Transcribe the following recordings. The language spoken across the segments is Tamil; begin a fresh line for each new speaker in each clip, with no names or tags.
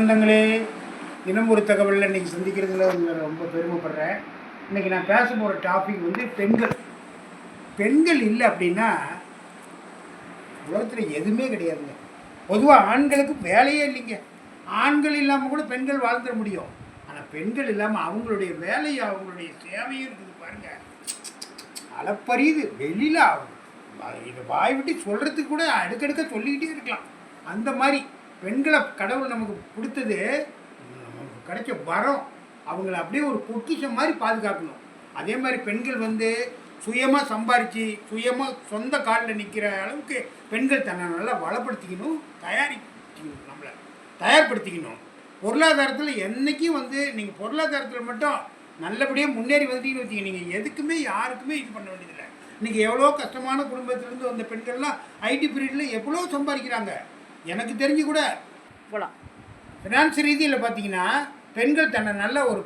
சொந்தங்களே, தினம் ஒரு தகவலில் இன்றைக்கி சந்திக்கிறதுல ரொம்ப பெருமைப்படுறேன். இன்றைக்கி நான் பேச போகிற டாபிக் வந்து பெண்கள். பெண்கள் இல்லை அப்படின்னா உலகத்தில் எதுவுமே கிடையாதுங்க. பொதுவாக ஆண்களுக்கு வேலையே இல்லைங்க. ஆண்கள் இல்லாமல் கூட பெண்கள் வாழ்ந்துட முடியும். ஆனால் பெண்கள் இல்லாமல் அவங்களுடைய வேலையை அவங்களுடைய சேவையும் இருக்குது பாருங்கள். அளப்பரியுது. வெளியில் ஆகும் இதை வாய் விட்டு சொல்கிறதுக்கு கூட அடுக்கடுக்க சொல்லிக்கிட்டே இருக்கலாம். அந்த மாதிரி பெண்களை கடவுள் நமக்கு கொடுத்தது, நமக்கு கிடைச்ச வரம். அவங்கள அப்படியே ஒரு பொக்கிஷம் மாதிரி பாதுகாக்கணும். அதே மாதிரி பெண்கள் வந்து சுயமாக சம்பாரித்து சுயமாக சொந்த காலில் நிற்கிற அளவுக்கு பெண்கள் தன்னை நல்லா வளப்படுத்திக்கணும், நம்மளை தயார்படுத்திக்கணும். பொருளாதாரத்தில் என்றைக்கும் வந்து நீங்கள் பொருளாதாரத்தில் மட்டும் நல்லபடியாக முன்னேறி வந்துட்டீங்கன்னு வச்சுக்க, நீங்கள் எதுக்குமே யாருக்குமே இது பண்ண வேண்டியதில்லை. இன்றைக்கி எவ்வளோ கஷ்டமான குடும்பத்திலேருந்து வந்த பெண்கள்லாம் ஐடி பீரியடில் எவ்வளோ சம்பாதிக்கிறாங்க. எனக்கு தெரிஞ்சு கூட போகலாம். ஃபினான்ஸ் ரீதியில் பார்த்தீங்கன்னா பெண்கள் தன்னை நல்ல ஒரு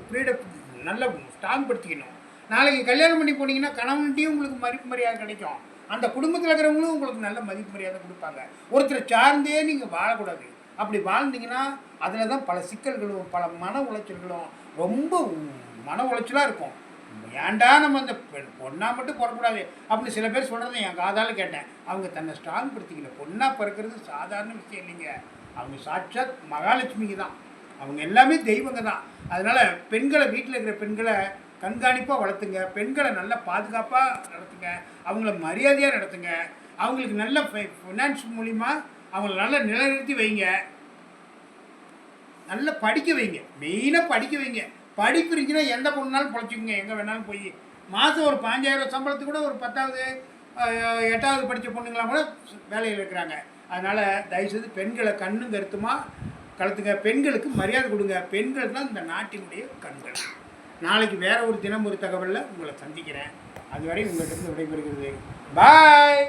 நல்ல ஸ்ட்ராங் படுத்திக்கணும். நாளைக்கு கல்யாணம் பண்ணி போனீங்கன்னா கணவன்கிட்டையும் உங்களுக்கு மதிப்பு மரியாதை கிடைக்கும். அந்த குடும்பத்தில் இருக்கிறவங்களும் உங்களுக்கு நல்ல மதிப்பு மரியாதை கொடுப்பாங்க. ஒருத்தரை சார்ந்தே நீங்கள் வாழக்கூடாது. அப்படி வாழ்ந்தீங்கன்னா அதில் தான் பல சிக்கல்களும் பல மன உளைச்சல்களும் ரொம்ப மன உளைச்சலாக இருக்கும். ஏன்டா நம்ம அந்த பொண்ணாக மட்டும் பிறக்கூடாது அப்படின்னு சில பேர் சொல்கிறத என் காதால் கேட்டேன். அவங்க தன்னை ஸ்ட்ராங் படுத்திக்கல. பொண்ணாக பிறக்கிறது சாதாரண விஷயம் இல்லைங்க. அவங்க சாட்சாத் மகாலட்சுமிக்கு தான். அவங்க எல்லாமே தெய்வங்க தான். அதனால் பெண்களை, வீட்டில் இருக்கிற பெண்களை கண்காணிப்பாக வளர்த்துங்க. பெண்களை நல்லா பாதுகாப்பாக நடத்துங்க. அவங்கள மரியாதையாக நடத்துங்க. அவங்களுக்கு நல்ல ஃபினான்ஸ் மூலிமா அவங்கள நல்லா நிலைநிறுத்தி வைங்க. நல்லா படிக்க வைங்க. மெயினாக படிக்க வைங்க. படிப்பு இருந்துச்சுன்னா எந்த பொண்ணுனாலும் பொழைச்சிக்குங்க. எங்கே வேணாலும் போய் மாதம் ஒரு 5000 சம்பளத்துக்கு கூட ஒரு 10வது 8வது படித்த பொண்ணுங்களாம் கூட வேலையில் இருக்கிறாங்க. அதனால் தயவுசெய்து பெண்களை கண்ணும் கருத்துமாக கலத்துங்க. பெண்களுக்கு மரியாதை கொடுங்க. பெண்கள் தான் இந்த நாட்டினுடைய கண்கள். நாளைக்கு வேறு ஒரு தினம் ஒரு தகவலில் உங்களை சந்திக்கிறேன். அதுவரை உங்கள்கிட்ட விடைபெறுகிறது. பாய்.